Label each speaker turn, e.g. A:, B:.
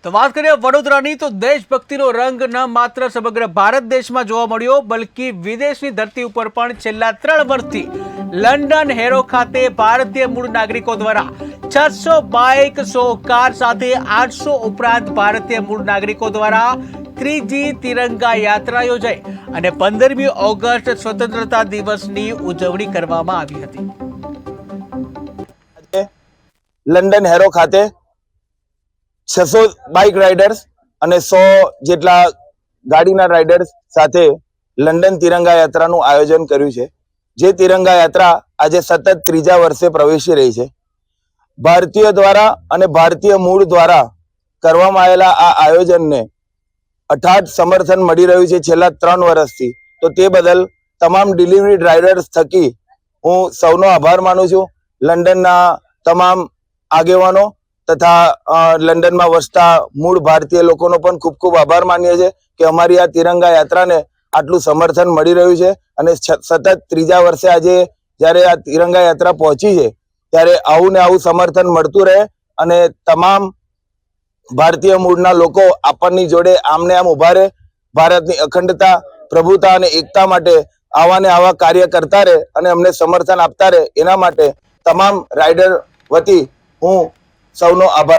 A: તો વાત કરીએ વડોદરાની તો દેશભક્તિનો રંગ ન માત્ર સમગ્ર ભારત દેશમાં જોવા મળ્યો બલ્कि વિદેશની ધરતી ઉપર પણ છેલ્લા 3 વર્ષથી લંડન હેરો ખાતે ભારતીય મૂળ નાગરિકો દ્વારા 600 બાઇક 100 કાર સાથે 800 ઉપરાંત ભારતીય મૂળ નાગરિકો દ્વારા ત્રીજી તિરંગા યાત્રા યોજાઈ અને 15મી ઓગસ્ટ સ્વતંત્રતા દિવસની ઉજવણી કરવામાં આવી હતી।
B: લંડન હેરો ખાતે 600 બાઇક રાઇડર્સ અને 100 જેટલા ગાડીના રાઇડર્સ સાથે લંડન તિરંગા યાત્રાનું આયોજન કર્યું છે। જે તિરંગા યાત્રા આજે સતત ત્રીજા વર્ષે પ્રવેશી રહી છે। ભારતીય દ્વારા અને ભારતીય મૂળ દ્વારા કરવામાં આવેલા આ આયોજનને અઠાટ સમર્થન મળી રહ્યું છે છેલ્લા 3 વર્ષથી। તો તે બદલ તમામ ડિલિવરી રાઇડર્સ થકી હું સૌનો આભાર માનું છું। લંડનના તમામ આગેવાનો तथा लंडन में वसता मूल भारतीय लोगों पण खूब खूब आभार मानीए छे कि अमारी आ तिरंगा यात्रा ने आटलू समर्थन मळी रह्युं छे अने सतत त्रीजा वर्षे आज ज्यारे आ तिरंगा यात्रा पहोंची छे त्यारे आवुं ने आवुं समर्थन मळतुं रहे अने तमाम भारतीय मूळना लोको आपणनी जोडे आमने आम उभा रहे, भारतनी अखंडता प्रभुता अने एकता माटे आवा ने आवा कार्य करता रहे अने अमने समर्थन आपता रहे एना माटे तमाम राइडर वती हूँ सौनो आभार।